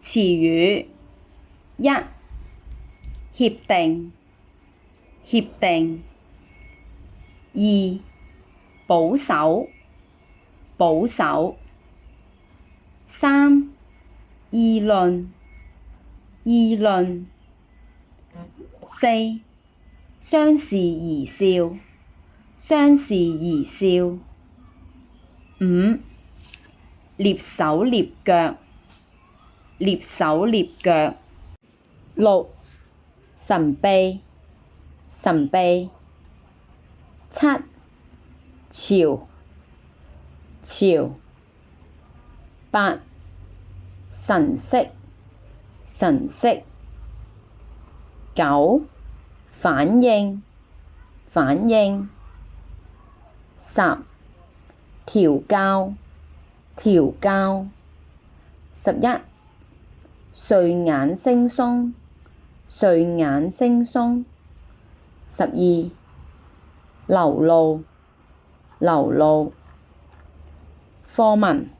詞語一協定協定二保守保守三議論議論四相視而笑相視而笑五躡手躡腳躡手躡腳六神秘神秘七潮潮八神色神色九反應反應十調校調校11睡眼惺忪睡眼惺忪12流露流露課文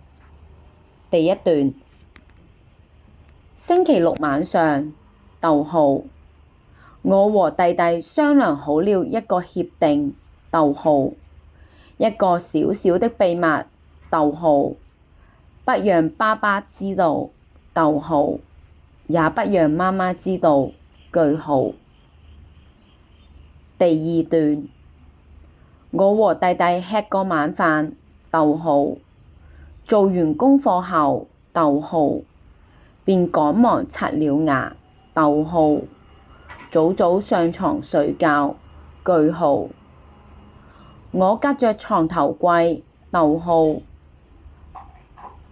第一段星期六晚上，我和弟弟商量好了一個協定，一個小小的秘密，不讓爸爸知道，也不讓媽媽知道，第二段我和弟弟吃過晚飯，做完功課後，便趕忙刷了牙，早早上床睡覺，我隔着床頭櫃，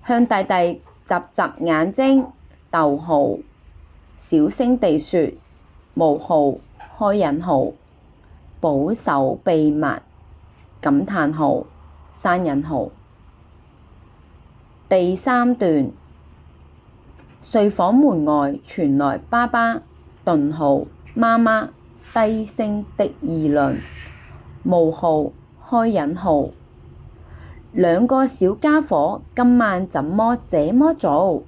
向弟弟眨眨眼睛，小聲地說：保守秘密，第三段睡房門外傳來爸爸、媽媽低聲的議論，兩個小家伙今晚怎麼這麼早？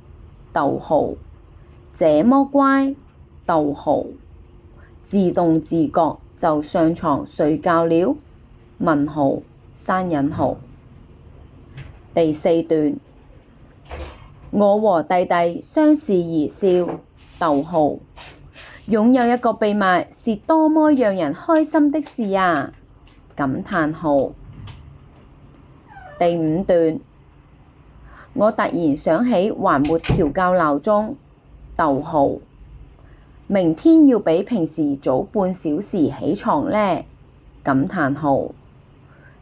這麼乖？自動自覺就上床睡覺了？第四段我和弟弟相視而笑，擁有一個秘密是多麼讓人開心的事啊！第五段我突然想起還沒調校鬧鐘，明天要比平時早半小時起床呢！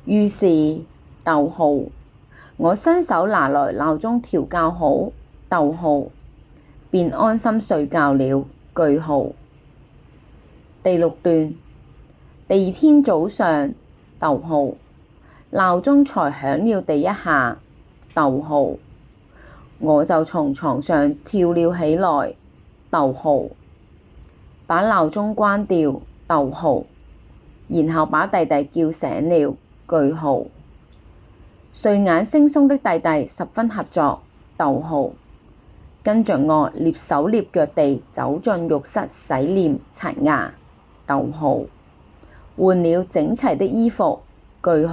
於是，我伸手拿來鬧鐘調校好，便安心睡覺了。第六段第二天早上，鬧鐘才響了第一下，我就從床上跳了起來，把鬧鐘關掉，然後把弟弟叫醒了，睡眼惺忪的弟弟十分合作，跟着我躡手躡腳地走進浴室洗臉刷牙，換了整齊的衣服，幸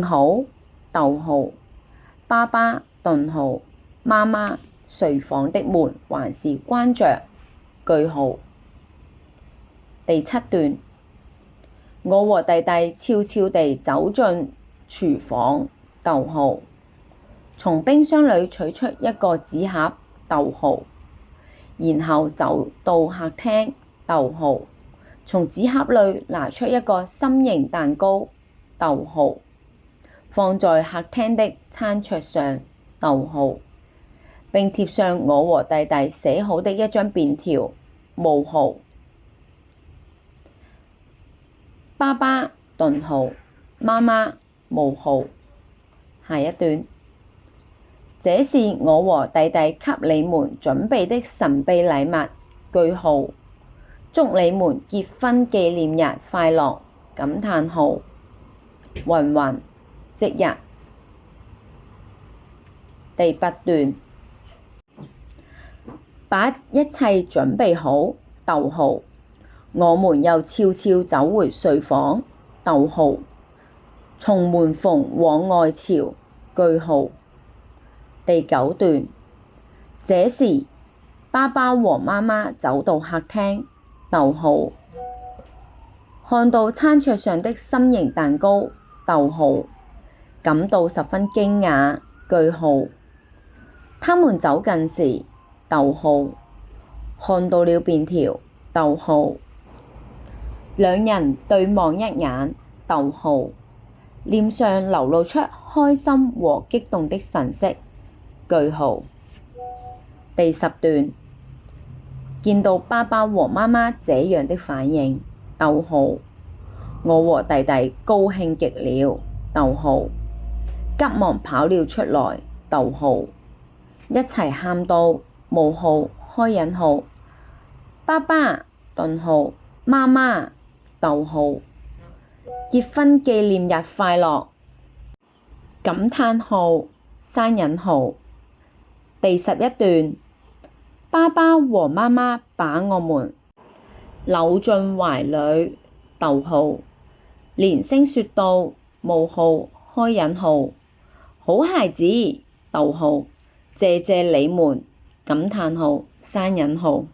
好，爸爸、媽媽睡房的門還是關着，第七段我和弟弟悄悄地走進廚房，從冰箱裡取出一個紙盒，然後走到客廳，從紙盒裡拿出一個心形蛋糕，放在客廳的餐桌上，並貼上我和弟弟寫好的一張便條，爸爸、媽媽，下一段這是我和弟弟給你們準備的神秘禮物，祝你們結婚紀念日快樂！即日。第八段把一切準備好，逗號，我們又悄悄走回睡房，逗號，從門縫往外瞧，句號。第9段，這時爸爸和媽媽走到客廳，逗號，看到餐桌上的心形蛋糕，逗號，感到十分驚訝，句號。他們走近時，逗號，看到了便條，逗號，兩人對望一眼，逗號，臉上流露出開心和激動的神色，句號。第10段，見到爸爸和媽媽這樣的反應，逗號，我和弟弟高興極了，逗號，急忙跑了出來，逗號，一齊喊道：冒號開引號，爸爸，頓號，媽媽，逗號，結婚紀念日快樂，感嘆號，刪引號。第11段，爸爸和媽媽把我們摟進懷裡，逗號，連聲說道：冒號開引號，好孩子，逗號，謝謝你們，感嘆號，刪引號。